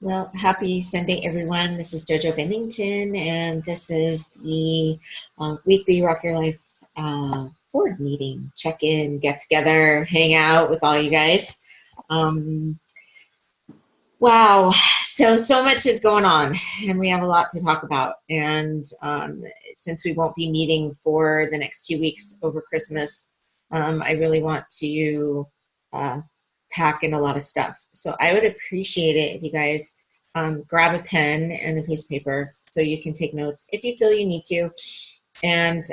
Well, happy Sunday, everyone. This is JoJo Bennington, and this is the weekly Rock Your Life board meeting. Check in, get together, hang out with all you guys. Um, wow, so much is going on, and we have a lot to talk about. And since we won't be meeting for the next 2 weeks over Christmas, I really want to uh, pack in a lot of stuff. So I would appreciate it if you guys grab a pen and a piece of paper so you can take notes if you feel you need to, and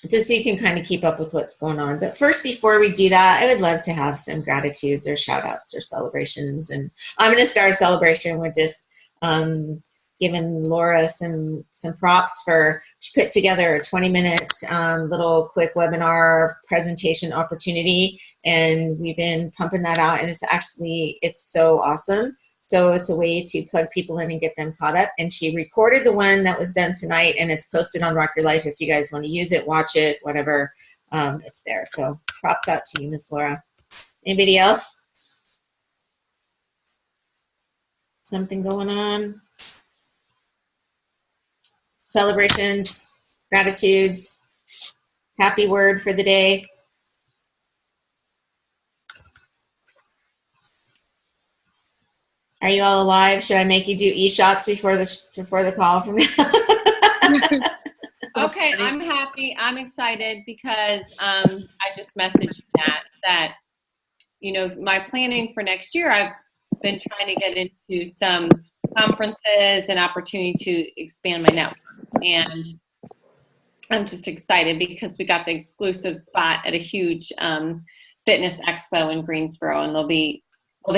just so you can kind of keep up with what's going on. But first, before we do that, I would love to have some gratitudes or shout outs or celebrations. And I'm going to start a celebration with just giving Laura some props for, she put together a 20-minute little quick webinar presentation opportunity, and we've been pumping that out, and it's so awesome. So it's a way to plug people in and get them caught up. And she recorded the one that was done tonight, and it's posted on Rock Your Life. If you guys want to use it, watch it, whatever, it's there. So props out to you, Miss Laura. Anybody else? Something going on? Celebrations, gratitudes, happy word for the day. Are you all alive? Should I make you do e-shots before the call from now? Okay, I'm happy. I'm excited because I just messaged that my planning for next year, I've been trying to get into some conferences and opportunity to expand my network. And I'm just excited because we got the exclusive spot at a huge fitness expo in Greensboro, and they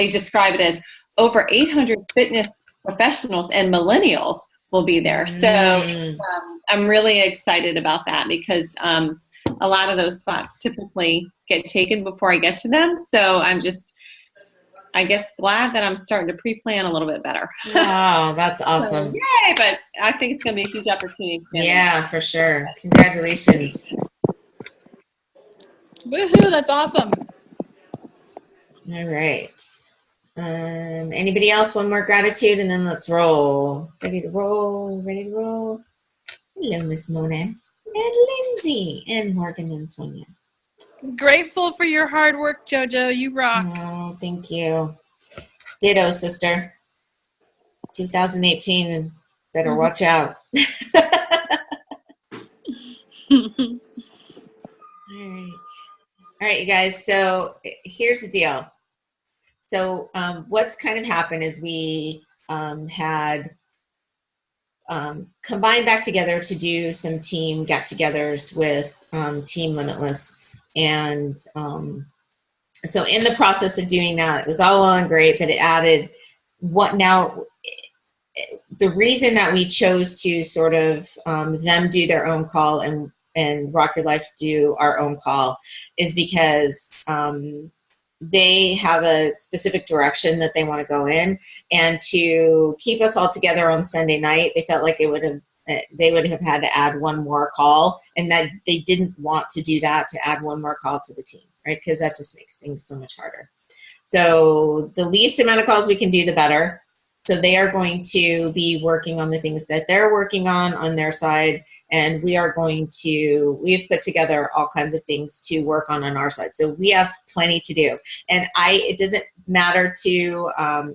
describe it as over 800 fitness professionals and millennials will be there. So I'm really excited about that because a lot of those spots typically get taken before I get to them. So I'm just, I guess, glad that I'm starting to pre-plan a little bit better. Wow, that's awesome. So, yay, but I think it's going to be a huge opportunity. Yeah, for sure. Congratulations. Woohoo, that's awesome. All right. Anybody else? One more gratitude and then let's roll. Ready to roll, ready to roll. Hello, Miss Mona and Lindsay and Morgan and Sonia. Grateful for your hard work, JoJo. You rock. Oh, thank you. Ditto, sister. 2018, better watch out. All right, you guys. So here's the deal. So what's kind of happened is we had combined back together to do some team get-togethers with Team Limitless. And so in the process of doing that, it was all well and great, but it added the reason that we chose to sort of them do their own call and Rock Your Life do our own call is because they have a specific direction that they want to go in, and to keep us all together on Sunday night, they felt like they would have had to add one more call, and that they didn't want to do that, to add one more call to the team, right? Because that just makes things so much harder. So the least amount of calls we can do, the better. So they are going to be working on the things that they're working on their side, and we've put together all kinds of things to work on our side. So we have plenty to do. And it doesn't matter to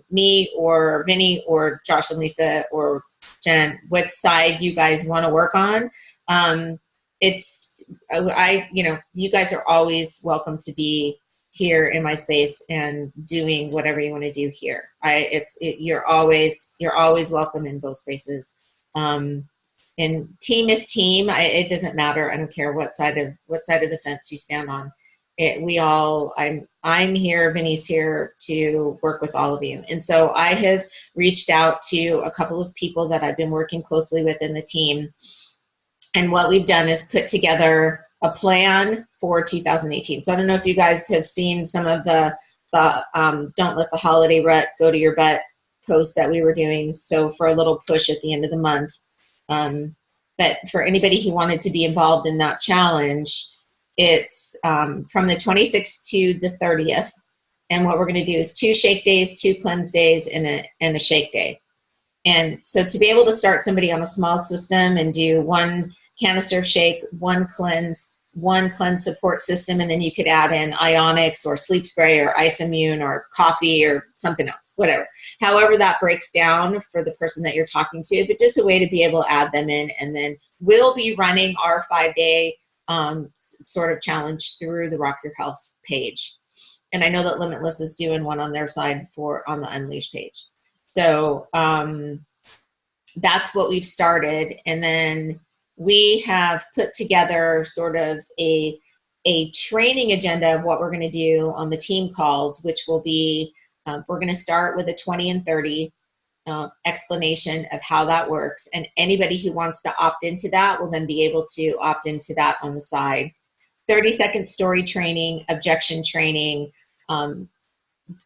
me or Vinny or Josh and Lisa or Jen what side you guys want to work on. You guys are always welcome to be here in my space and doing whatever you want to do here. You're always welcome in both spaces. And team is team. It doesn't matter. I don't care what side of the fence you stand on. I'm here, Vinny's here to work with all of you. And so I have reached out to a couple of people that I've been working closely with in the team. And what we've done is put together a plan for 2018. So I don't know if you guys have seen some of the Don't Let the Holiday Rut Go to Your Butt posts that we were doing. So for a little push at the end of the month. But for anybody who wanted to be involved in that challenge, it's from the 26th to the 30th. And what we're going to do is 2 shake days, 2 cleanse days, and a shake day. And so to be able to start somebody on a small system and do 1 canister of shake, 1 cleanse support system, and then you could add in Ionix or Sleep Spray or Ice-Immune or coffee or something else, whatever. However that breaks down for the person that you're talking to, but just a way to be able to add them in. And then we'll be running our 5-day sort of challenge through the Rock Your Health page. And I know that Limitless is doing one on their side on the Unleash page. So that's what we've started. And then we have put together sort of a training agenda of what we're going to do on the team calls, which will be, we're going to start with a 20 and 30 explanation of how that works. And anybody who wants to opt into that will then be able to opt into that on the side. 30-second story training, objection training,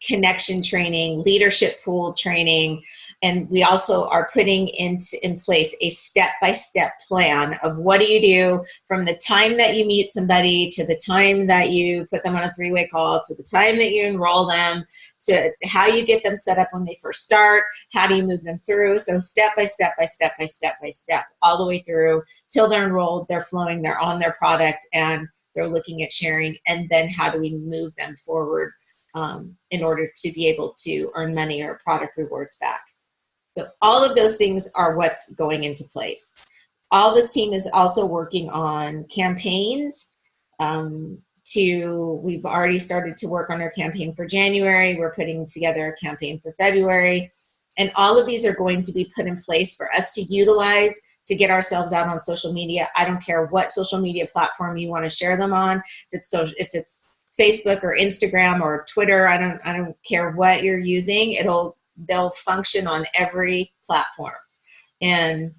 connection training, leadership pool training, and we also are putting in place a step-by-step plan of what do you do from the time that you meet somebody to the time that you put them on a 3-way call to the time that you enroll them to how you get them set up when they first start, how do you move them through. So step by step by step by step by step all the way through till they're enrolled, they're flowing, they're on their product, and they're looking at sharing, and then how do we move them forward in order to be able to earn money or product rewards back. So all of those things are what's going into place. All this team is also working on campaigns. We've already started to work on our campaign for January. We're putting together a campaign for February. And all of these are going to be put in place for us to utilize to get ourselves out on social media. I don't care what social media platform you want to share them on. If it's Facebook or Instagram or Twitter, I don't care what you're using. They'll function on every platform. And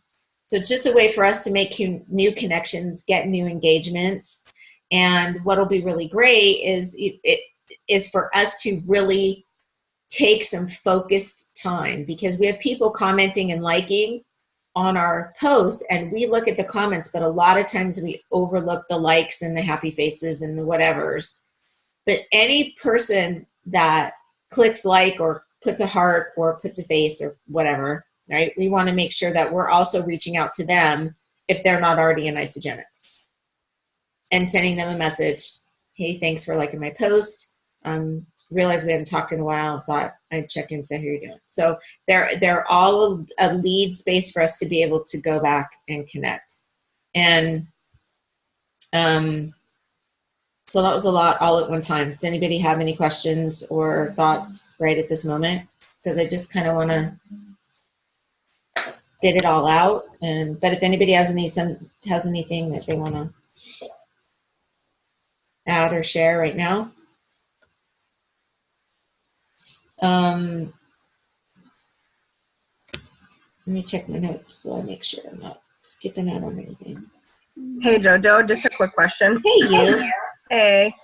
so it's just a way for us to make new connections, get new engagements. And what'll be really great is for us to really take some focused time, because we have people commenting and liking on our posts, and we look at the comments, but a lot of times we overlook the likes and the happy faces and the whatevers. But any person that clicks like or puts a heart or puts a face or whatever, right? We want to make sure that we're also reaching out to them if they're not already in Isagenix and sending them a message. Hey, thanks for liking my post. Realized we hadn't talked in a while. Thought I'd check in and say how you're doing. So they're all a lead space for us to be able to go back and connect. And so that was a lot all at one time. Does anybody have any questions or thoughts right at this moment? Because I just kind of want to spit it all out. But if anybody has anything that they want to add or share right now. Let me check my notes so I make sure I'm not skipping out on anything. Hey, JoJo, just a quick question. Hey, you. Hey,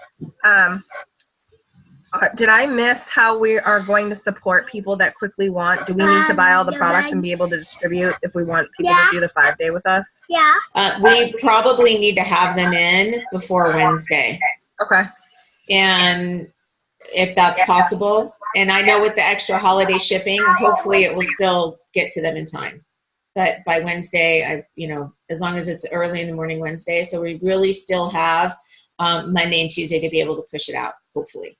did I miss how we are going to support people that quickly want? Do we need to buy all the products and be able to distribute if we want people to do the 5-day with us? Yeah. We probably need to have them in before Wednesday. Okay. And if that's possible. And I know with the extra holiday shipping, hopefully it will still get to them in time. But by Wednesday, as long as it's early in the morning Wednesday, so we really still have Monday and Tuesday to be able to push it out, hopefully.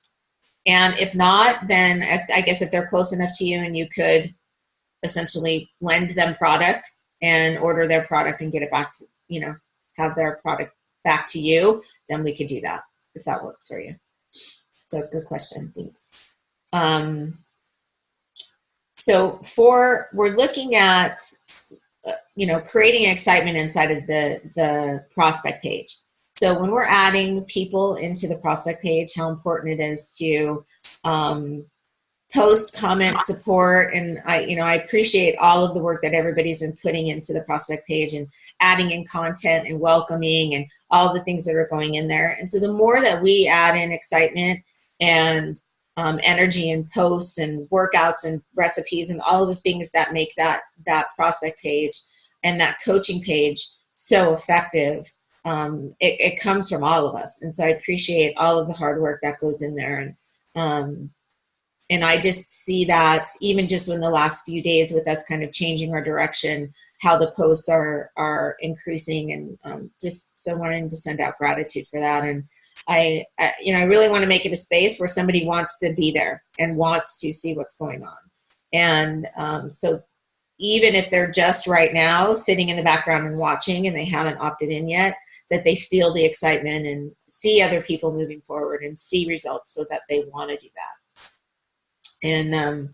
And if not, then I guess if they're close enough to you and you could essentially lend them product and order their product and get it back to, have their product back to you, then we could do that if that works for you. So good question, thanks. So we're looking at, creating excitement inside of the prospect page. So when we're adding people into the prospect page, how important it is to post, comment, support, and I appreciate all of the work that everybody's been putting into the prospect page and adding in content and welcoming and all the things that are going in there. And so the more that we add in excitement and energy and posts and workouts and recipes and all of the things that make that prospect page and that coaching page so effective, it comes from all of us. And so I appreciate all of the hard work that goes in there. And I just see that even just in the last few days with us kind of changing our direction, how the posts are increasing, and just so wanting to send out gratitude for that. And I really want to make it a space where somebody wants to be there and wants to see what's going on. And so even if they're just right now sitting in the background and watching and they haven't opted in yet, that they feel the excitement and see other people moving forward and see results so that they want to do that. And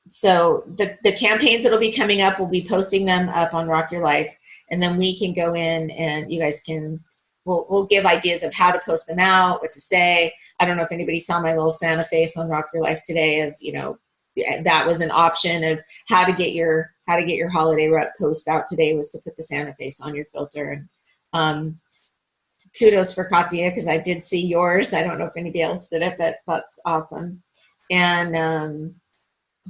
so the campaigns that'll be coming up, we'll be posting them up on Rock Your Life, and then we can go in and you guys can, we'll give ideas of how to post them out, what to say. I don't know if anybody saw my little Santa face on Rock Your Life today of, that was an option of how to get your holiday post out today, was to put the Santa face on your filter. And kudos for Katya, because I did see yours. I don't know if anybody else did it, but that's awesome. And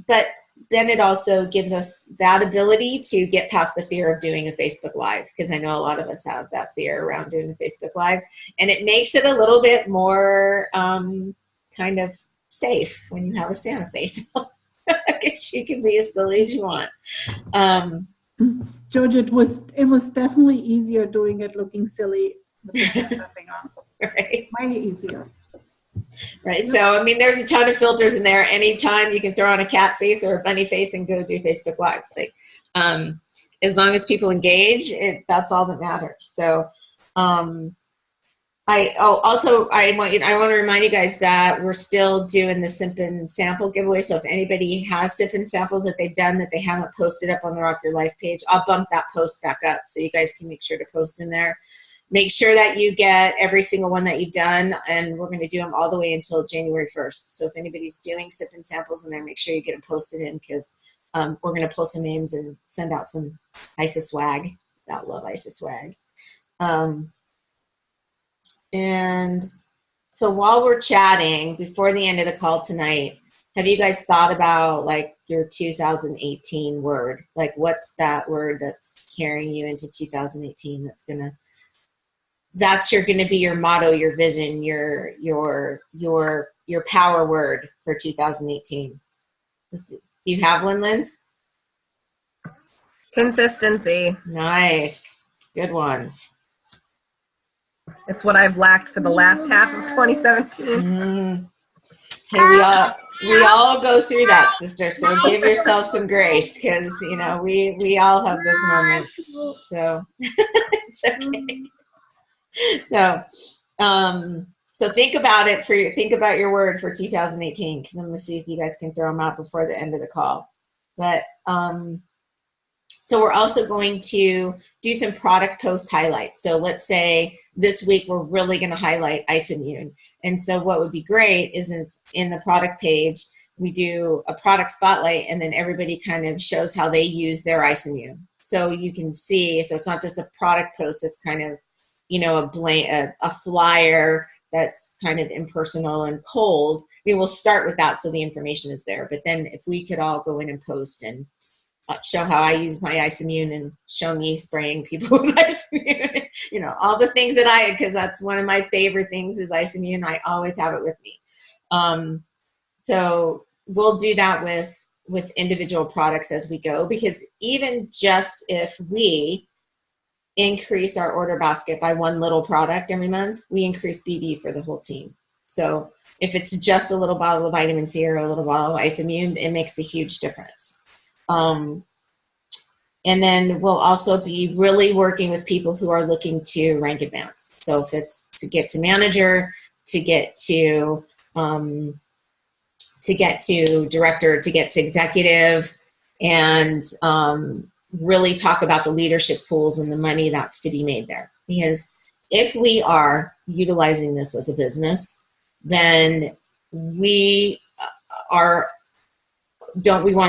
but then it also gives us that ability to get past the fear of doing a Facebook Live, because I know a lot of us have that fear around doing a Facebook Live, and it makes it a little bit more kind of safe when you have a Santa face. Because you can be as silly as you want. George, it was definitely easier doing it looking silly with the Santa thing on. Right. Way easier. Right. So, I mean, there's a ton of filters in there. Anytime you can throw on a cat face or a bunny face and go do Facebook Live. Like, as long as people engage, that's all that matters. So, I want to remind you guys that we're still doing the Sip and Sample giveaway. So if anybody has Sip and Samples that they've done that they haven't posted up on the Rock Your Life page, I'll bump that post back up so you guys can make sure to post in there. Make sure that you get every single one that you've done, and we're going to do them all the way until January 1st. So if anybody's doing Sip and Samples in there, make sure you get them posted in, because we're going to pull some names and send out some ISA swag. I love ISA swag. And so while we're chatting, before the end of the call tonight, have you guys thought about like your 2018 word? Like, what's that word that's carrying you into 2018? That's going to be your motto, your vision, your power word for 2018. Do you have one, Linz? Consistency. Nice. Good one. It's what I've lacked for the last half of 2017. Mm-hmm. Hey, we all go through that, sister. So give yourself some grace, because we all have those moments. So it's okay. So think about it think about your word for 2018, because I'm gonna see if you guys can throw them out before the end of the call. But so we're also going to do some product post highlights. So let's say this week we're really going to highlight IceImmune. And so what would be great is in the product page, we do a product spotlight, and then everybody kind of shows how they use their IceImmune. So you can see, so it's not just a product post, it's kind of, a flyer that's kind of impersonal and cold. We'll start with that so the information is there. But then if we could all go in and post and show how I use my IceImmune, and show me spraying people with IceImmune, all the things that because that's one of my favorite things is IceImmune. I always have it with me. So we'll do that with individual products as we go, because even just if we increase our order basket by one little product every month, we increase BB for the whole team. So if it's just a little bottle of vitamin C or a little bottle of IceImmune, it makes a huge difference. And then we'll also be really working with people who are looking to rank advance. So if it's to get to manager, to get to director, to get to executive, and really talk about the leadership pools and the money that's to be made there. Because if we are utilizing this as a business, then we want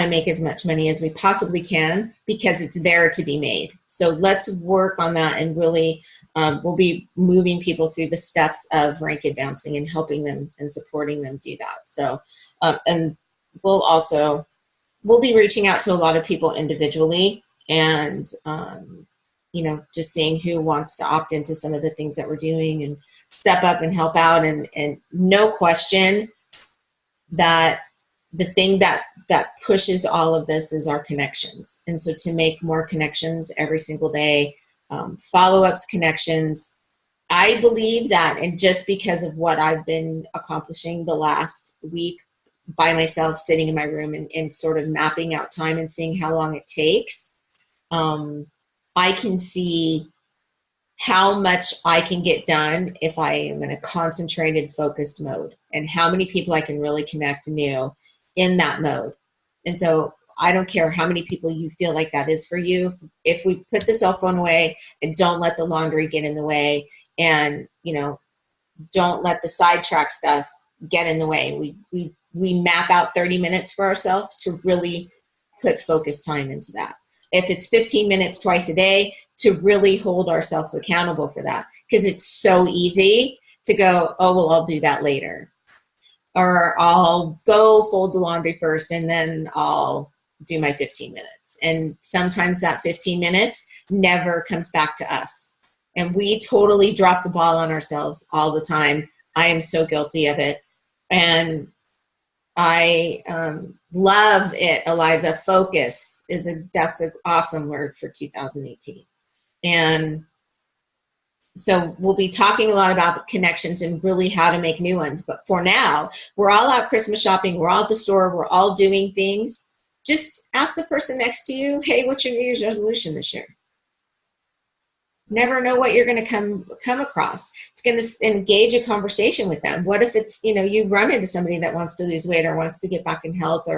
to make as much money as we possibly can, because it's there to be made. So let's work on that, and really we'll be moving people through the steps of rank advancing and helping them and supporting them do that. So and we'll be reaching out to a lot of people individually, and just seeing who wants to opt into some of the things that we're doing and step up and help out. And no question, that the thing that pushes all of this is our connections. And so to make more connections every single day, follow-ups, connections, I believe that, and just because of what I've been accomplishing the last week by myself, sitting in my room and sort of mapping out time and seeing how long it takes, I can see how much I can get done if I am in a concentrated, focused mode, and how many people I can really connect new in that mode. And so I don't care how many people you feel like that is for you. If we put the cell phone away and don't let the laundry get in the way, and, you know, don't let the sidetrack stuff get in the way, we map out 30 minutes for ourselves to really put focused time into that. If it's 15 minutes twice a day, to really hold ourselves accountable for that, because it's so easy to go, oh, well, I'll do that later. Or I'll go fold the laundry first and then I'll do my 15 minutes. And sometimes that 15 minutes never comes back to us. And we totally drop the ball on ourselves all the time. I am so guilty of it. And I love it, Eliza. Focus that's an awesome word for 2018. And so we'll be talking a lot about connections and really how to make new ones. But for now, we're all out Christmas shopping. We're all at the store. We're all doing things. Just ask the person next to you, hey, what's your New Year's resolution this year? Never know what you're going to come across. It's going to engage a conversation with them. What if it's, you know, you run into somebody that wants to lose weight or wants to get back in health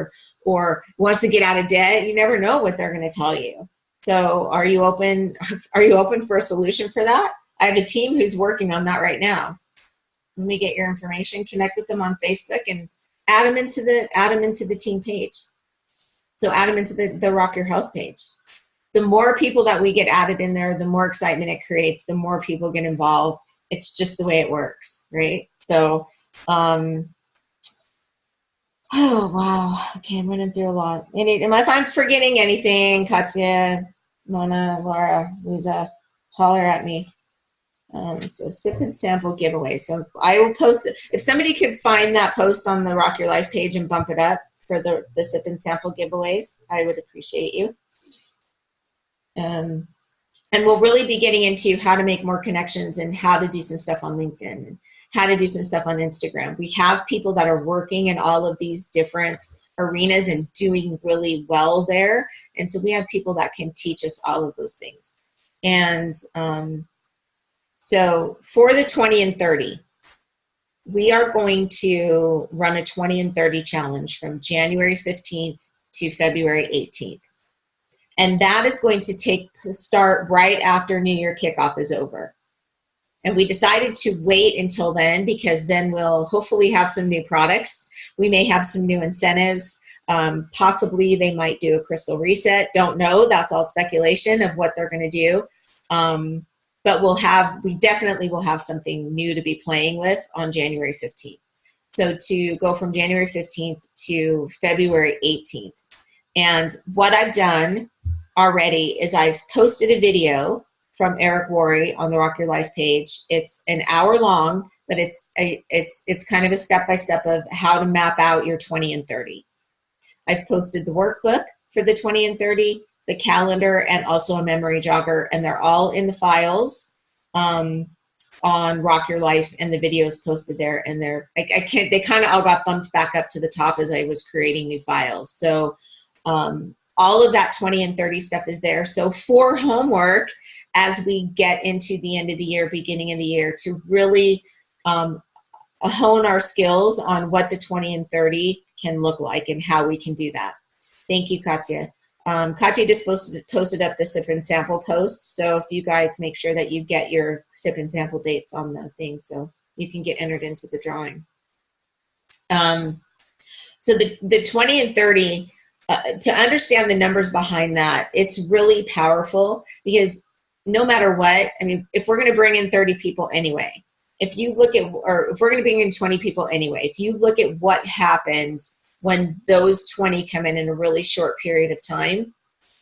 or wants to get out of debt? You never know what they're going to tell you. So are you open for a solution for that? I have a team who's working on that right now. Let me get your information, connect with them on Facebook, and add them into the team page. So add them into the Rock Your Health page. The more people that we get added in there, the more excitement it creates, the more people get involved. It's just the way it works, right? So, oh, wow. Okay, I'm running through a lot. If I'm forgetting anything, Katya, Mona, Laura, Lisa, holler at me. So sip and sample giveaway. So I will post it. If somebody could find that post on the Rock Your Life page and bump it up for the sip and sample giveaways, I would appreciate you. And we'll really be getting into how to make more connections and how to do some stuff on LinkedIn and how to do some stuff on Instagram. We have people that are working in all of these different arenas and doing really well there. And so we have people that can teach us all of those things. And so for the 20 and 30, we are going to run a 20 and 30 challenge from January 15th to February 18th. And that is going to start right after New Year kickoff is over. And we decided to wait until then because then we'll hopefully have some new products. We may have some new incentives. Possibly they might do a crystal reset. Don't know. That's all speculation of what they're going to do. But we definitely will have something new to be playing with on January 15th. So to go from January 15th to February 18th. And what I've done already is I've posted a video from Eric Worre on the Rock Your Life page. It's an hour long, but it's kind of a step-by-step of how to map out your 20 and 30. I've posted the workbook for the 20 and 30, the calendar, and also a memory jogger, and they're all in the files on Rock Your Life, and the videos posted there. And they kind of all got bumped back up to the top as I was creating new files. So all of that 20 and 30 stuff is there. So for homework, as we get into the end of the year, beginning of the year, to really hone our skills on what the 20 and 30 can look like and how we can do that. Thank you, Katya. Katya just posted up the sip and sample post. So if you guys make sure that you get your sip and sample dates on the thing so you can get entered into the drawing. So the 20 and 30, to understand the numbers behind that, it's really powerful because no matter what, I mean, if we're going to bring in 30 people anyway, if we're going to bring in 20 people anyway, if you look at what happens when those 20 come in a really short period of time,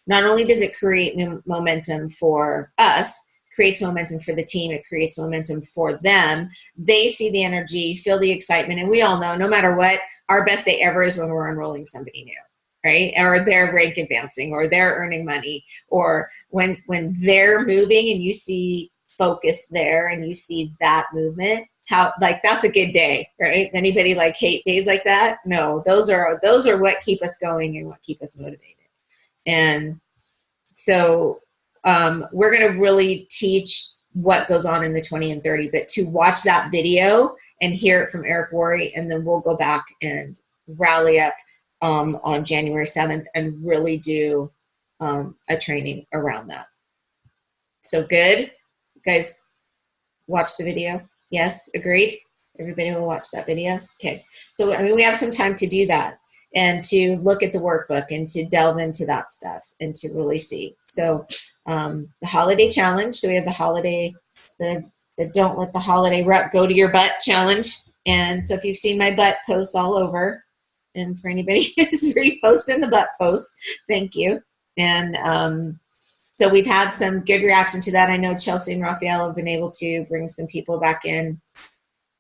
not only does it create momentum for us, creates momentum for the team. It creates momentum for them. They see the energy, feel the excitement. And we all know, no matter what, our best day ever is when we're enrolling somebody new, right? Or they're rank advancing, or they're earning money, or when they're moving and you see focus there and you see that movement, how, like, that's a good day, right? Does anybody like hate days like that? No, those are what keep us going and what keep us motivated. And so we're going to really teach what goes on in the 20 and 30, but to watch that video and hear it from Eric Worre, and then we'll go back and rally up on January 7th and really do a training around that. So good. You guys watch the video? Yes, agreed? Everybody will watch that video? Okay. So, I mean, we have some time to do that and to look at the workbook and to delve into that stuff and to really see. So the holiday challenge. So we have the holiday, the don't let the holiday rut go to your butt challenge. And so if you've seen my butt posts all over, and for anybody who's reposting the butt posts, thank you. And so we've had some good reaction to that. I know Chelsea and Raphael have been able to bring some people back in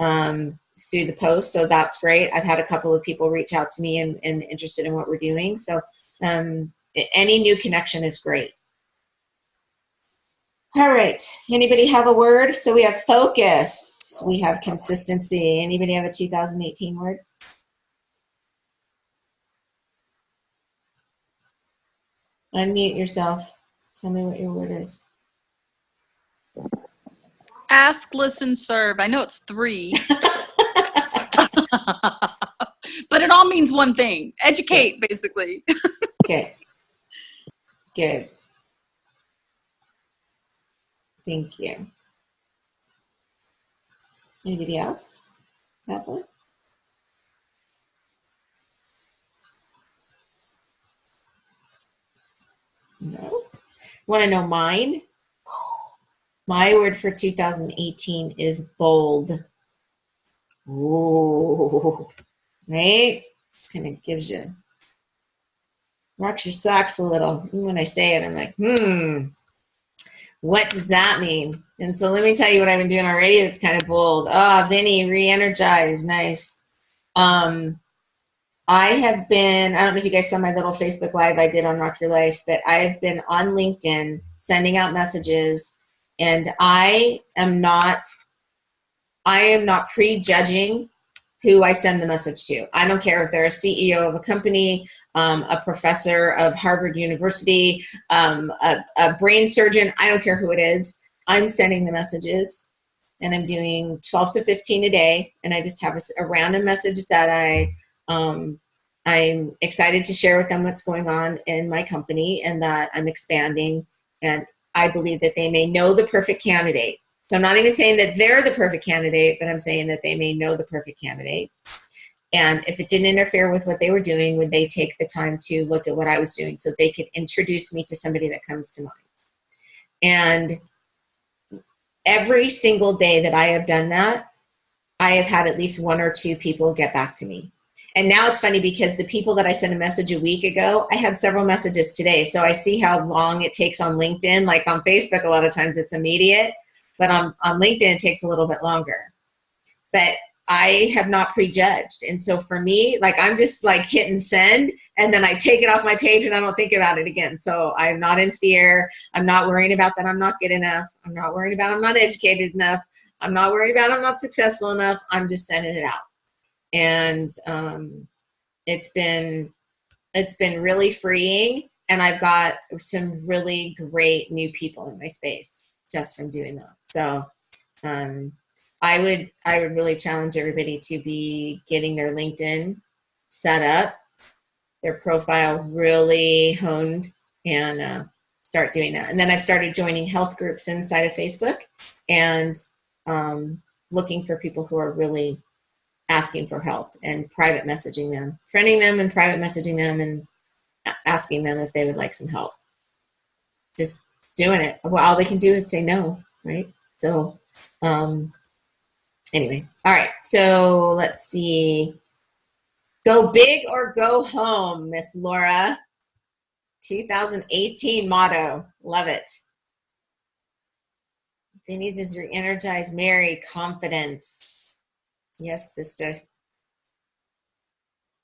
through the post, so that's great. I've had a couple of people reach out to me and interested in what we're doing. So any new connection is great. All right, anybody have a word? So we have focus, we have consistency. Anybody have a 2018 word? Unmute yourself. Tell me what your word is. Ask, listen, serve. I know it's 3. But it all means one thing. Educate, basically. Okay. Good. Thank you. Anybody else have one? No? Want to know mine? My word for 2018 is bold. Ooh, right? Kind of gives you, rocks your socks a little. When I say it, I'm like, what does that mean? And so let me tell you what I've been doing already that's kind of bold. Ah, Vinny, re-energize, nice. I have been, I don't know if you guys saw my little Facebook Live I did on Rock Your Life, but I've been on LinkedIn sending out messages, and I am not prejudging who I send the message to. I don't care if they're a CEO of a company, a professor of Harvard University, a brain surgeon. I don't care who it is. I'm sending the messages, and I'm doing 12 to 15 a day, and I just have a random message that I'm excited to share with them what's going on in my company and that I'm expanding, and I believe that they may know the perfect candidate. So I'm not even saying that they're the perfect candidate, but I'm saying that they may know the perfect candidate. And if it didn't interfere with what they were doing, would they take the time to look at what I was doing so they could introduce me to somebody that comes to mind? And every single day that I have done that, I have had at least 1 or 2 people get back to me. And now it's funny because the people that I sent a message a week ago, I had several messages today. So I see how long it takes on LinkedIn. Like on Facebook, a lot of times it's immediate. But on LinkedIn, it takes a little bit longer. But I have not prejudged. And so for me, like, I'm just like hitting send, and then I take it off my page and I don't think about it again. So I'm not in fear. I'm not worrying about that I'm not good enough. I'm not worried about I'm not educated enough. I'm not worried about I'm not successful enough. I'm just sending it out. And it's been really freeing. And I've got some really great new people in my space just from doing that. So I would really challenge everybody to be getting their LinkedIn set up, their profile really honed, and start doing that. And then I've started joining health groups inside of Facebook and looking for people who are really asking for help and private messaging them, friending them and private messaging them and asking them if they would like some help. Just doing it. Well, all they can do is say no, right? So anyway, all right. So let's see. Go big or go home, Miss Laura. 2018 motto. Love it. Benny's is re-energize. Mary, confidence. Yes, sister.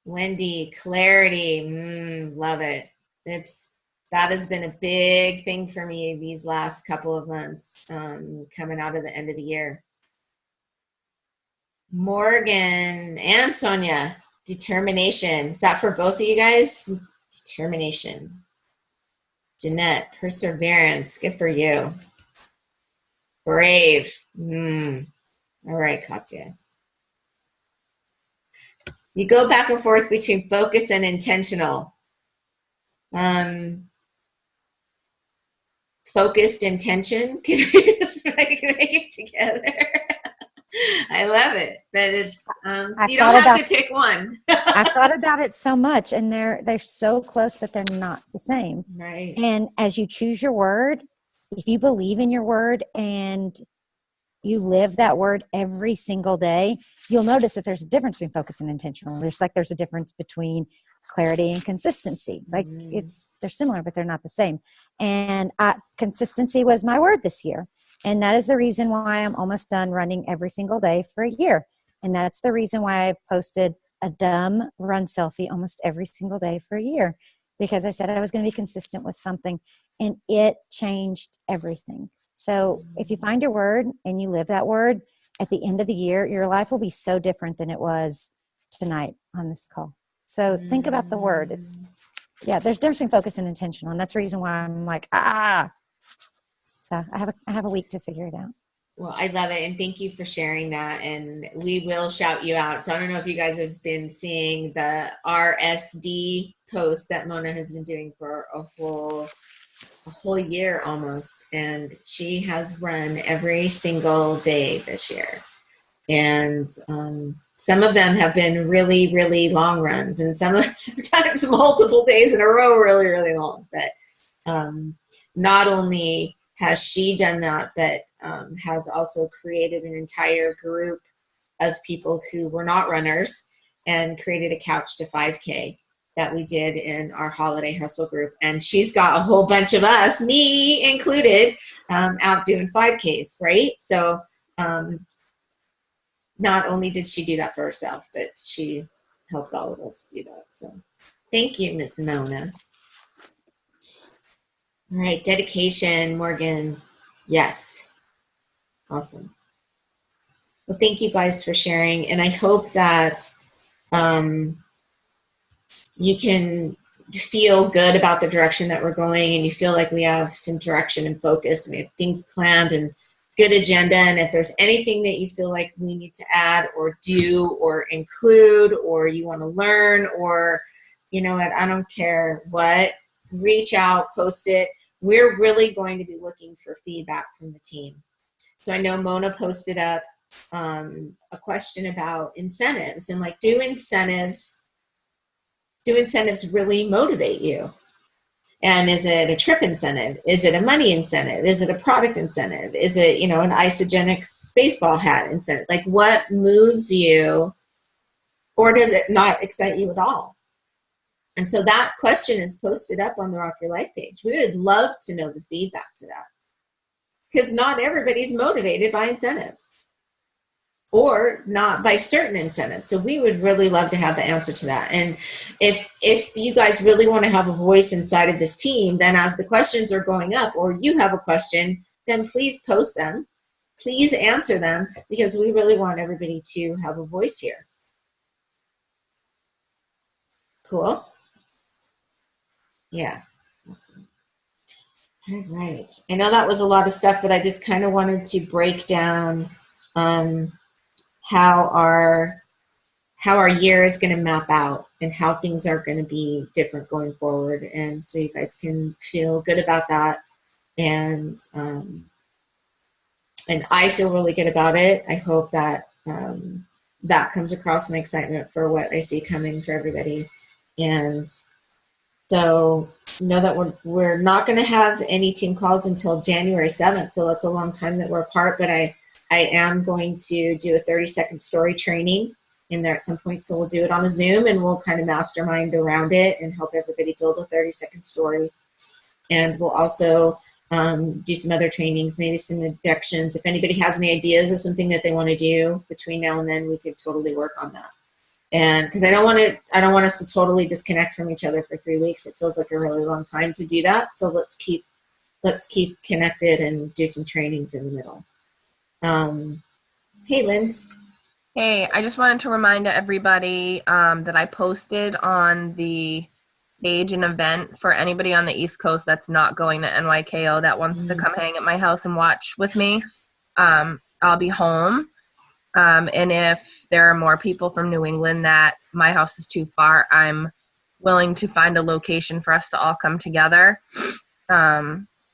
Wendy, clarity. Love it. That has been a big thing for me these last couple of months, coming out of the end of the year. Morgan and Sonia, determination. Is that for both of you guys? Determination. Jeanette, perseverance. Good for you. Brave. All right, Katya. You go back and forth between focus and intentional. Focused intention. Could we just make it together? I love it. But it's so you don't have to pick one. I've thought about it so much, and they're so close, but they're not the same. Right. And as you choose your word, if you believe in your word and you live that word every single day, you'll notice that there's a difference between focus and intentional. There's a difference between clarity and consistency. Like they're similar, but they're not the same. And consistency was my word this year. And that is the reason why I'm almost done running every single day for a year. And that's the reason why I've posted a dumb run selfie almost every single day for a year, because I said I was going to be consistent with something, and it changed everything. So if you find your word and you live that word, at the end of the year, your life will be so different than it was tonight on this call. So think about the word. There's a difference between focus and intentional. And that's the reason why I'm like, So I have a week to figure it out. Well, I love it. And thank you for sharing that. And we will shout you out. So I don't know if you guys have been seeing the RSD post that Mona has been doing for a whole year almost. And she has run every single day this year. And some of them have been really, really long runs, and sometimes multiple days in a row, really, really long. But not only has she done that, but has also created an entire group of people who were not runners and created a Couch to 5K that we did in our holiday hustle group. And she's got a whole bunch of us, me included, out doing 5Ks, right? So not only did she do that for herself, but she helped all of us do that. So thank you, Miss Mona. All right, dedication, Morgan. Yes. Awesome. Well, thank you guys for sharing. And I hope that you can feel good about the direction that we're going, and you feel like we have some direction and focus, and we have things planned and good agenda. And if there's anything that you feel like we need to add or do or include, or you want to learn, or, you know what, I don't care what, reach out, post it. We're really going to be looking for feedback from the team. So I know Mona posted up a question about incentives, and like, do incentives really motivate you? And is it a trip incentive? Is it a money incentive? Is it a product incentive? Is it, an Isagenix baseball hat incentive? Like, what moves you, or does it not excite you at all? And so that question is posted up on the Rock Your Life page. We would love to know the feedback to that, because not everybody's motivated by incentives, or not by certain incentives. So we would really love to have the answer to that. And if you guys really want to have a voice inside of this team, then as the questions are going up, or you have a question, then please post them. Please answer them, because we really want everybody to have a voice here. Cool? Yeah. Awesome. All right. I know that was a lot of stuff, but I just kind of wanted to break down how our year is going to map out, and how things are going to be different going forward. And so you guys can feel good about that. And I feel really good about it. I hope that that comes across, my excitement for what I see coming for everybody. And so know that we're not going to have any team calls until January 7th. So that's a long time that we're apart, but I am going to do a 30-second story training in there at some point. So we'll do it on a Zoom, and we'll kind of mastermind around it and help everybody build a 30-second story. And we'll also do some other trainings, maybe some inductions. If anybody has any ideas of something that they want to do between now and then, we could totally work on that. And because I don't want us to totally disconnect from each other for 3 weeks. It feels like a really long time to do that. So let's keep connected and do some trainings in the middle. Hey, Linz. Hey, I just wanted to remind everybody that I posted on the page an event for anybody on the East Coast that's not going to NYKO that wants to come hang at my house and watch with me. I'll be home. And if there are more people from New England that my house is too far, I'm willing to find a location for us to all come together.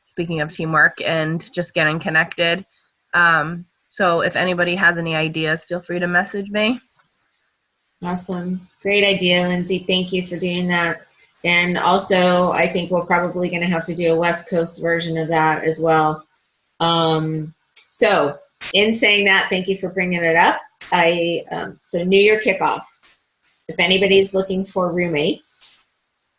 Speaking of teamwork and just getting connected. So if anybody has any ideas, feel free to message me. Awesome. Great idea, Lindsay. Thank you for doing that. And also, I think we're probably going to have to do a West Coast version of that as well. So in saying that, thank you for bringing it up. So New Year kickoff. If anybody's looking for roommates,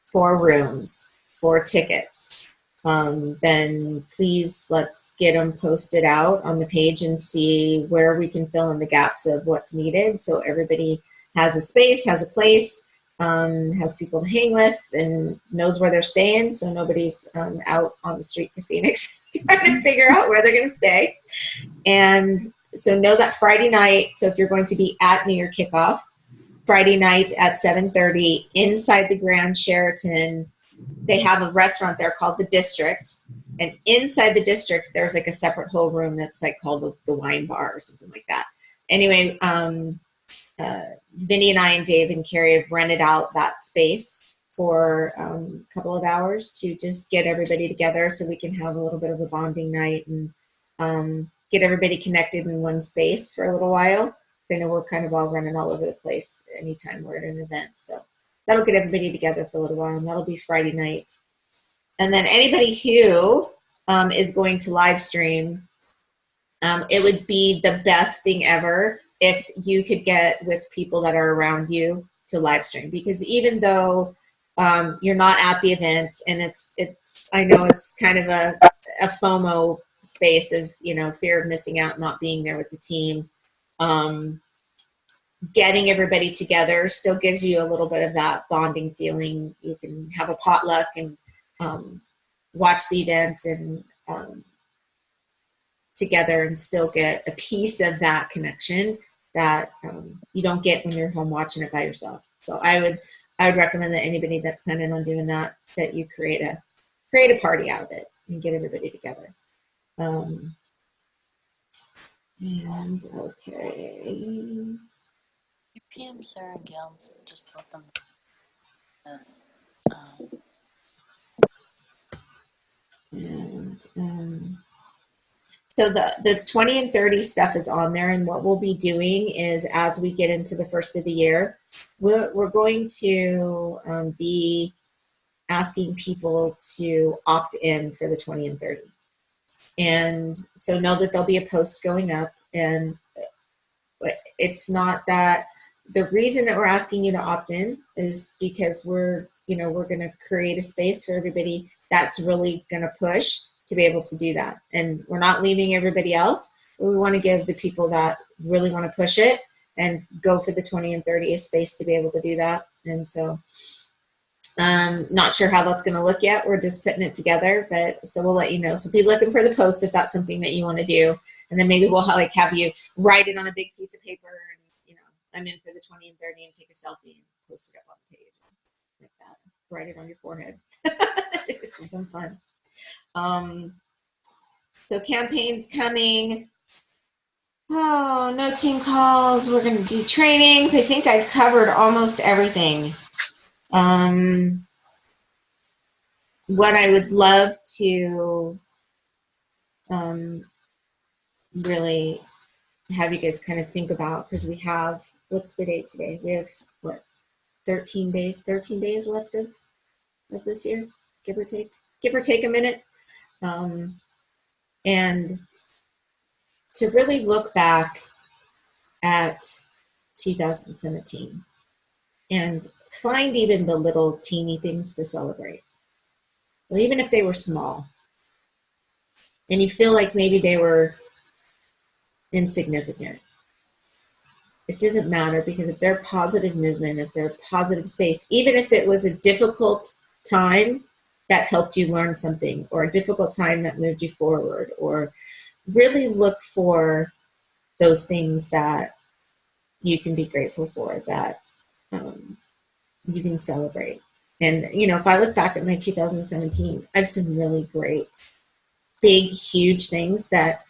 for rooms, for tickets, then please let's get them posted out on the page and see where we can fill in the gaps of what's needed. So everybody has a space, has a place, has people to hang with, and knows where they're staying. So nobody's out on the streets of Phoenix trying to figure out where they're going to stay. And so know that Friday night, so if you're going to be at New Year kickoff, Friday night at 7:30 inside the Grand Sheraton, they have a restaurant there called The District. And inside the District, there's like a separate whole room that's like called the Wine Bar or something like that. Anyway, Vinny and I and Dave and Carrie have rented out that space for a couple of hours to just get everybody together so we can have a little bit of a bonding night and get everybody connected in one space for a little while. I know we're kind of all running all over the place anytime we're at an event. So that'll get everybody together for a little while, and that'll be Friday night. And then anybody who is going to live stream, it would be the best thing ever if you could get with people that are around you to live stream. Because even though you're not at the event, and it's I know it's kind of a FOMO space of, fear of missing out, not being there with the team. Getting everybody together still gives you a little bit of that bonding feeling. You can have a potluck and watch the event and together and still get a piece of that connection that you don't get when you're home watching it by yourself. So I would recommend that anybody that's planning on doing that you create a party out of it and get everybody together. And okay. You PM Sarah and Gals, just let them. And so the 20 and 30 stuff is on there, and what we'll be doing is, as we get into the first of the year, we're going to be asking people to opt in for the 20 and 30. And so know that there'll be a post going up, and it's not that the reason that we're asking you to opt in is because we're going to create a space for everybody that's really going to push to be able to do that. And we're not leaving everybody else, but we want to give the people that really want to push it and go for the 20 and 30 a space to be able to do that. And so not sure how that's going to look yet. We're just putting it together, but so we'll let you know. So be looking for the post if that's something that you want to do. And then maybe we'll have you write it on a big piece of paper and, I'm in for the 20 and 30, and take a selfie and post it up on the page. Like that. Write it on your forehead. Do something fun. So campaign's coming. Oh, no team calls. We're going to do trainings. I think I've covered almost everything. What I would love to really have you guys kind of think about, because we have, what's the date today? We have, 13 days left of this year, give or take a minute. And to really look back at 2017 and find even the little teeny things to celebrate. Well, even if they were small, and you feel like maybe they were insignificant. It doesn't matter, because if they're positive movement, if they're positive space, even if it was a difficult time that helped you learn something, or a difficult time that moved you forward, or really look for those things that you can be grateful for, that you can celebrate. And, you know, if I look back at my 2017, I have some really great, big, huge things that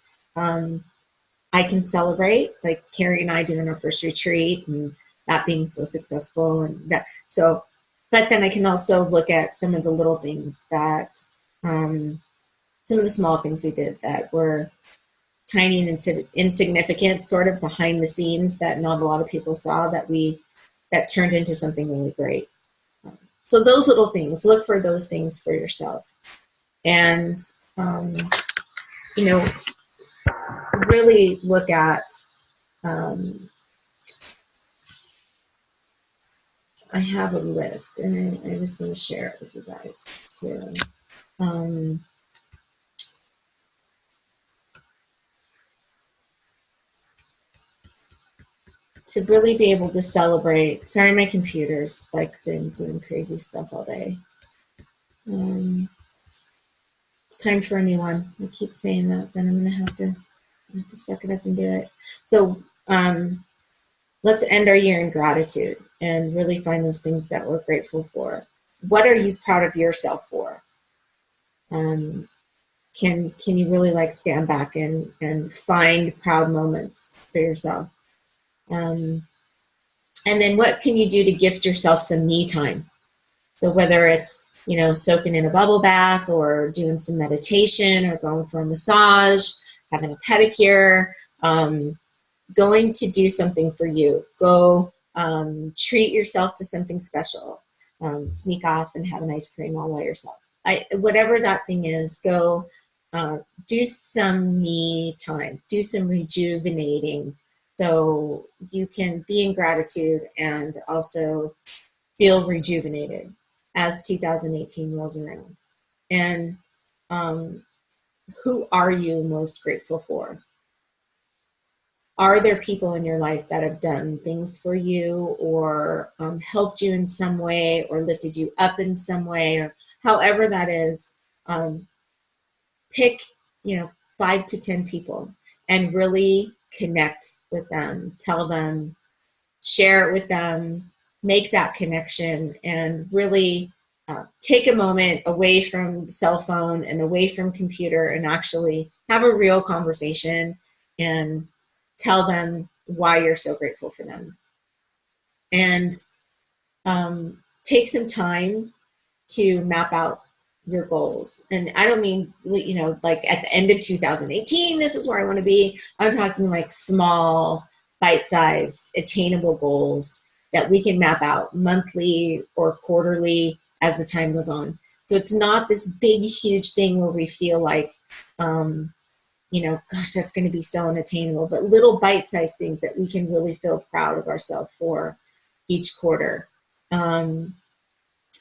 I can celebrate, like Carrie and I doing our first retreat and that being so successful. And that, so, but then I can also look at some of the little things that, some of the small things we did that were tiny and insignificant, sort of behind the scenes, that not a lot of people saw, that turned into something really great. So those little things, look for those things for yourself. And, you know, really look at, I have a list, and I just want to share it with you guys too. To really be able to celebrate. Sorry, my computer's like been doing crazy stuff all day. It's time for a new one. I keep saying that, but I'm gonna have to suck it up and do it. So let's end our year in gratitude and really find those things that we're grateful for. What are you proud of yourself for? Can you really like stand back and find proud moments for yourself? And then what can you do to gift yourself some me time? So whether it's, you know, soaking in a bubble bath, or doing some meditation, or going for a massage, having a pedicure, going to do something for you. Go treat yourself to something special. Sneak off and have an ice cream all by yourself. Whatever that thing is, go do some me time. Do some rejuvenating, so you can be in gratitude and also feel rejuvenated as 2018 rolls around. And who are you most grateful for? Are there people in your life that have done things for you, or helped you in some way, or lifted you up in some way, or however that is? Pick, you know, 5 to 10 people and really connect with them. Tell them, share it with them, make that connection, and really take a moment away from cell phone and away from computer, and actually have a real conversation and tell them why you're so grateful for them. And take some time to map out your goals. And I don't mean, you know, like at the end of 2018, this is where I want to be. I'm talking like small, bite-sized, attainable goals that we can map out monthly or quarterly as the time goes on. So it's not this big, huge thing where we feel like, you know, gosh, that's going to be so unattainable, but little bite-sized things that we can really feel proud of ourselves for each quarter. And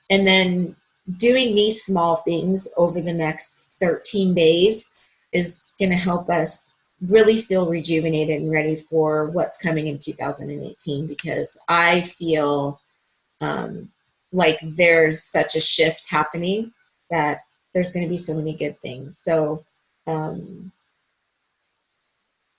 then doing these small things over the next 13 days is going to help us really feel rejuvenated and ready for what's coming in 2018, because I feel like there's such a shift happening that there's going to be so many good things. So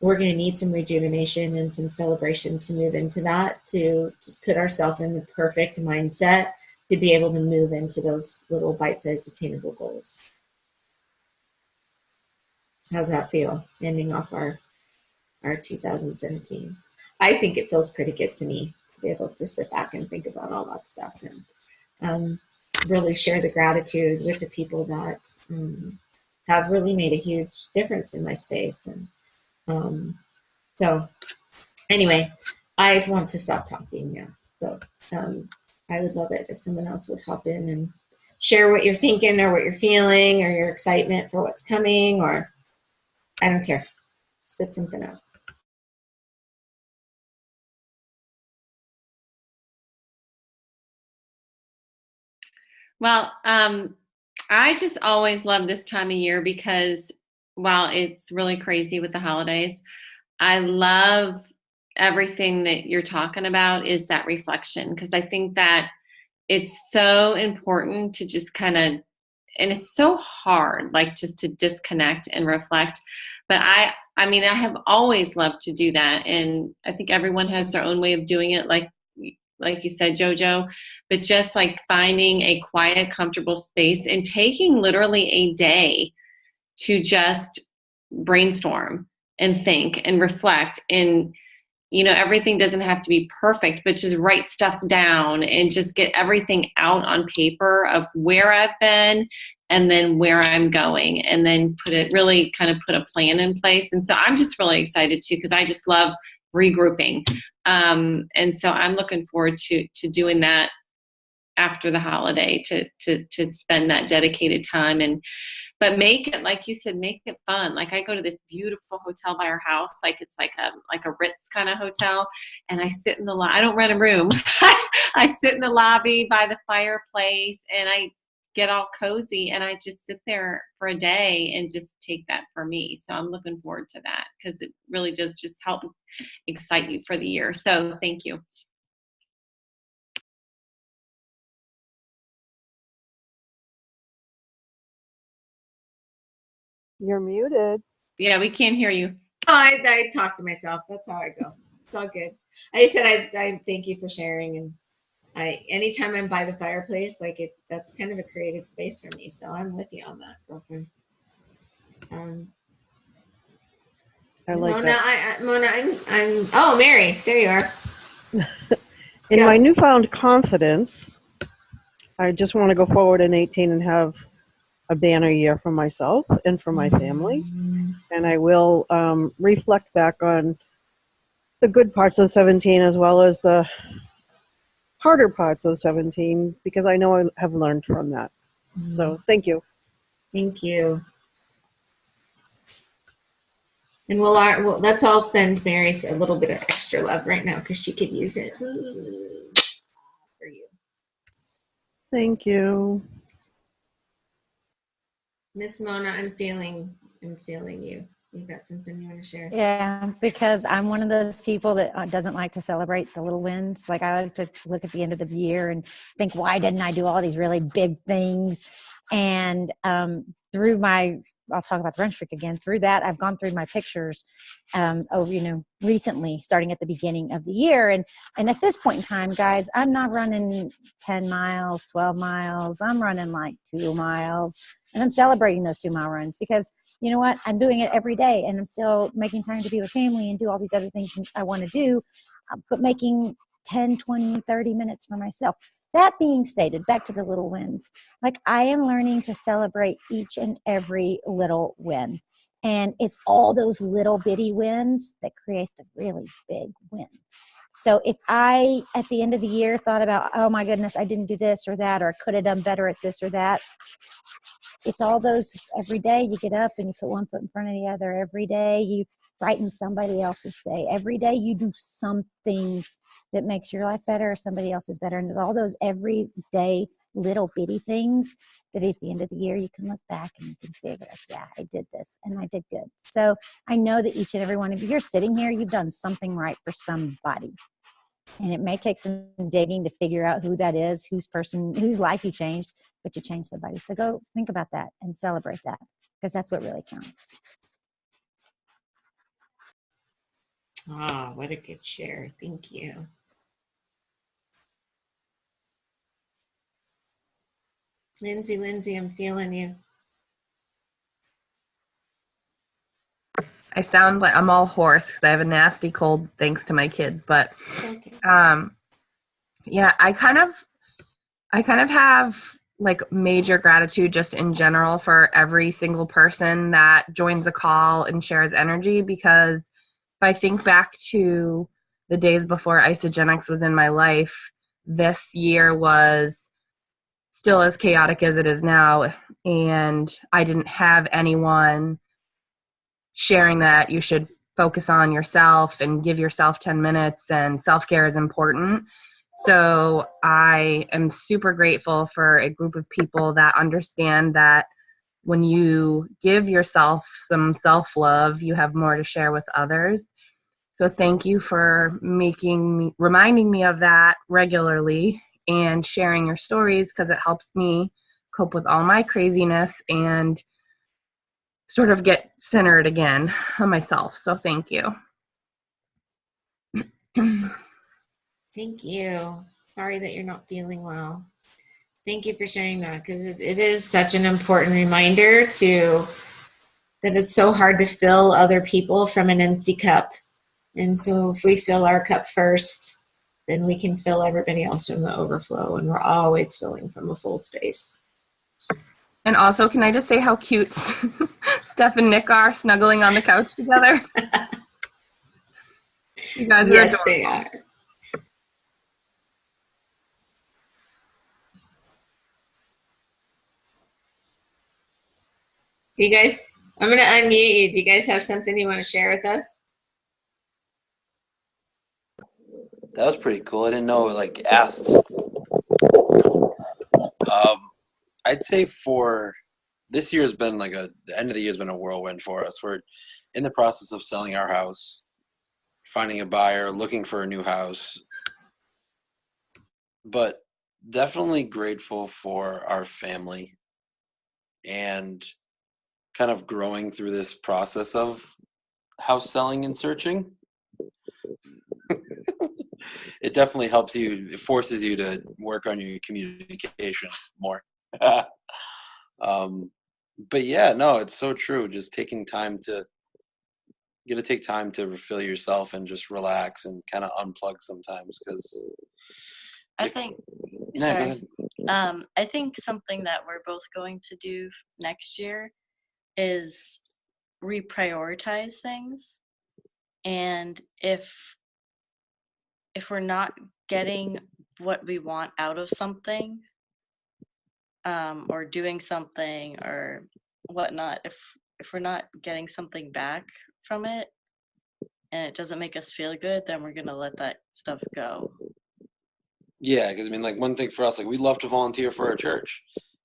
we're going to need some rejuvenation and some celebration to move into that, to just put ourselves in the perfect mindset to be able to move into those little bite-sized attainable goals. How's that feel, ending off our 2017? I think it feels pretty good to me to be able to sit back and think about all that stuff, and really share the gratitude with the people that have really made a huge difference in my space. And so anyway, I want to stop talking now. So I would love it if someone else would hop in and share what you're thinking, or what you're feeling, or your excitement for what's coming, or I don't care. Spit something out. Well, I just always love this time of year because while it's really crazy with the holidays, I love everything that you're talking about is that reflection, because I think that it's so important to just kind of, and it's so hard, like just to disconnect and reflect. But I mean, I have always loved to do that, and I think everyone has their own way of doing it, like you said, Jojo. But just like finding a quiet, comfortable space and taking literally a day to just brainstorm and think and reflect, and everything doesn't have to be perfect, but just write stuff down and just get everything out on paper of where I've been and then where I'm going, and then put a plan in place. And so I'm just really excited too, because I just love regrouping. And so I'm looking forward to doing that after the holiday, to spend that dedicated time. But make it, like you said, make it fun. Like I go to this beautiful hotel by our house, like it's like a Ritz kind of hotel, and I sit in the I don't rent a room. I sit in the lobby by the fireplace, and I get all cozy, and I just sit there for a day and just take that for me. So I'm looking forward to that, because it really does just help excite you for the year. So thank you. You're muted. Yeah, we can't hear you. Oh, I talk to myself. That's how I go. It's all good. I said I thank you for sharing, and anytime I'm by the fireplace, that's kind of a creative space for me. So I'm with you on that, girlfriend. I like Mona, that. Mona, oh, Mary, there you are. In Go. my newfound confidence, I just want to go forward in 18 and have a banner year for myself and for my family. And I will reflect back on the good parts of 17 as well as the harder parts of 17, because I know I have learned from that. So thank you. Thank you. And let's all send Mary a little bit of extra love right now, because she could use it for you. Thank you. Miss Mona, I'm feeling you. You got something you want to share? Yeah, because I'm one of those people that doesn't like to celebrate the little wins. Like I like to look at the end of the year and think, why didn't I do all these really big things? And I'll talk about the Run Streak again. Through that, I've gone through my pictures recently, starting at the beginning of the year. And at this point in time, guys, I'm not running 10 miles, 12 miles. I'm running like 2 miles. And I'm celebrating those 2-mile runs, because you know what? I'm doing it every day, and I'm still making time to be with family and do all these other things I want to do, but making 10, 20, 30 minutes for myself. That being stated, back to the little wins. Like I am learning to celebrate each and every little win. And it's all those little bitty wins that create the really big win. So if I, at the end of the year, thought about, oh my goodness, I didn't do this or that, or I could have done better at this or that, it's all those every day you get up and you put one foot in front of the other. Every day you brighten somebody else's day. Every day you do something that makes your life better or somebody else's better. And there's all those everyday little bitty things that at the end of the year you can look back and you can say, like, yeah, I did this and I did good. So I know that each and every one of you, you're sitting here, you've done something right for somebody. And it may take some digging to figure out who that is, whose life you changed, but you changed somebody. So go think about that and celebrate that, because that's what really counts. Oh, what a good share. Thank you. Lindsay, I'm feeling you. I sound like I'm all hoarse because I have a nasty cold thanks to my kid. But Okay. yeah, I kind of have like major gratitude just in general for every single person that joins a call and shares energy, because if I think back to the days before Isagenix was in my life, this year was still as chaotic as it is now, and I didn't have anyone sharing that you should focus on yourself and give yourself 10 minutes, and self-care is important. So I am super grateful for a group of people that understand that when you give yourself some self-love, you have more to share with others. So thank you for reminding me of that regularly and sharing your stories, because it helps me cope with all my craziness and sort of get centered again on myself. So thank you. Thank you. Sorry that you're not feeling well. Thank you for sharing that, because it is such an important reminder that it's so hard to fill other people from an empty cup. And so if we fill our cup first, then we can fill everybody else from the overflow, and we're always filling from a full space. And also, can I just say how cute Steph and Nick are snuggling on the couch together? You guys are Yes, adorable. they are. Do you guys, I'm going to unmute you. Do you guys have something you want to share with us? That was pretty cool. I didn't know it like asked. I'd say for this year has been like the end of the year has been a whirlwind for us. We're in the process of selling our house, finding a buyer, looking for a new house. But definitely grateful for our family and kind of growing through this process of house selling and searching. It definitely helps you, it forces you to work on your communication more. But yeah, no, it's so true. Just taking time you gotta take time to refill yourself and just relax and kind of unplug sometimes, because I think, go ahead. I think something that we're both going to do next year is reprioritize things. And if we're not getting what we want out of something, or doing something or whatnot, if we're not getting something back from it and it doesn't make us feel good, then we're gonna let that stuff go. Yeah, because I mean, like, one thing for us, like, we love to volunteer for our church,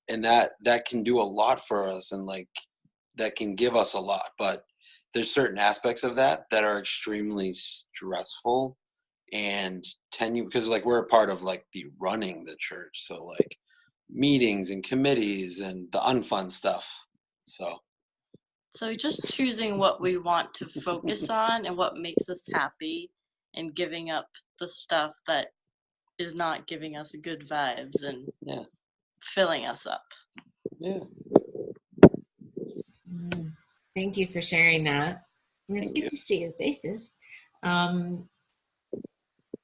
and that can do a lot for us, and like that can give us a lot. But there's certain aspects of that are extremely stressful and tenuous, because like we're a part of like the running the church, so like meetings and committees and the unfun stuff. So just choosing what we want to focus on and what makes us happy, and giving up the stuff that is not giving us good vibes and filling us up. Yeah. Thank you for sharing that. And it's good to see your faces.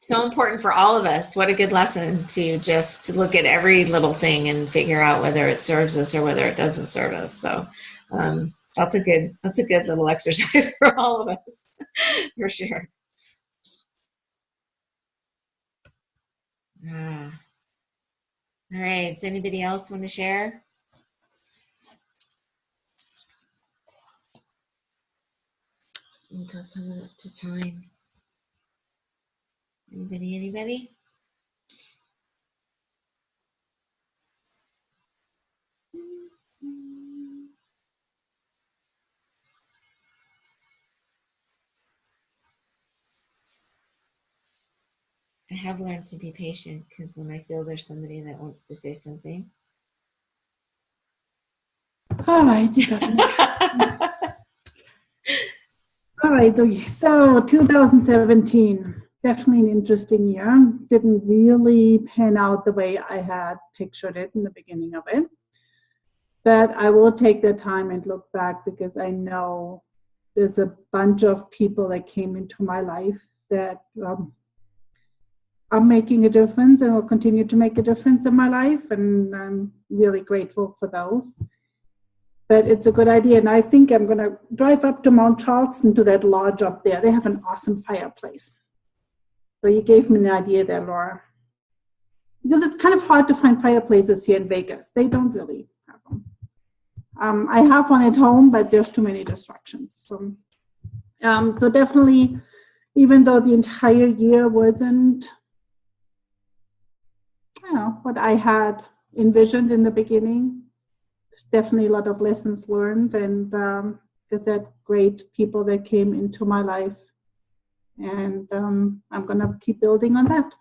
So important for all of us. What a good lesson to just look at every little thing and figure out whether it serves us or whether it doesn't serve us. So that's a good little exercise for all of us, for sure. All right. Does anybody else want to share? We've got coming up to time. Anybody? I have learned to be patient, because when I feel there's somebody that wants to say something. All right, you got me. All right, okay. So 2017, definitely an interesting year. Didn't really pan out the way I had pictured it in the beginning of it. But I will take the time and look back, because I know there's a bunch of people that came into my life that are making a difference and will continue to make a difference in my life. And I'm really grateful for those. But it's a good idea. And I think I'm going to drive up to Mount Charleston, to that lodge up there. They have an awesome fireplace. So you gave me an idea there, Laura. Because it's kind of hard to find fireplaces here in Vegas. They don't really have them. I have one at home, but there's too many distractions. So definitely, even though the entire year wasn't, what I had envisioned in the beginning, definitely a lot of lessons learned, and there's that great people that came into my life, and I'm gonna keep building on that.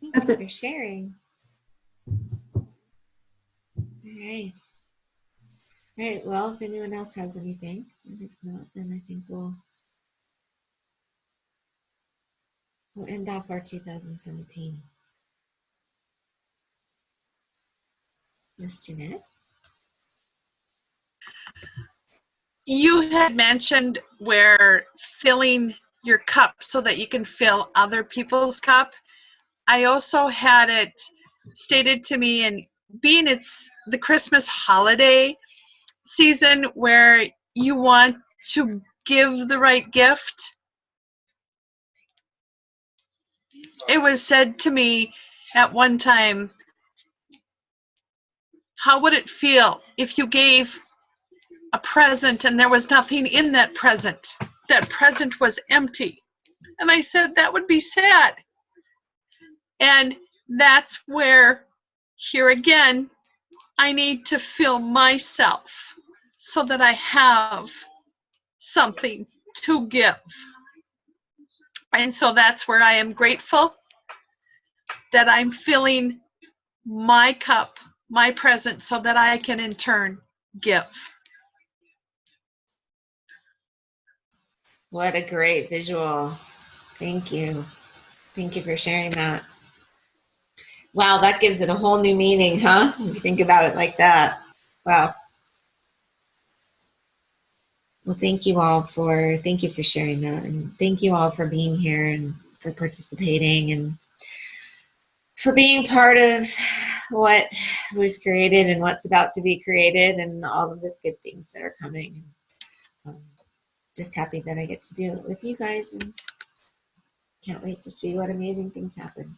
Thank That's you it. for sharing. All right. All right. Well, if anyone else has anything, and if not, then I think we'll end off our 2017. Miss Jeanette? You had mentioned where filling your cup so that you can fill other people's cup. I also had it stated to me, and being it's the Christmas holiday season where you want to give the right gift. It was said to me at one time, how would it feel if you gave a present and there was nothing in that present? That present was empty. And I said, that would be sad. And that's where, here again, I need to fill myself so that I have something to give. And so that's where I am grateful that I'm filling my cup, my present, so that I can in turn give. What a great visual. Thank you. Thank you for sharing that. Wow, that gives it a whole new meaning, huh? If you think about it like that. Wow. Well, thank you for sharing that. And thank you all for being here and for participating and for being part of what we've created and what's about to be created and all of the good things that are coming. Just happy that I get to do it with you guys and can't wait to see what amazing things happen.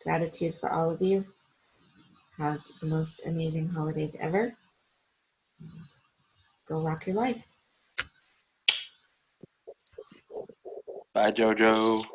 Gratitude for all of you. Have the most amazing holidays ever. Go rock your life. Bye, JoJo.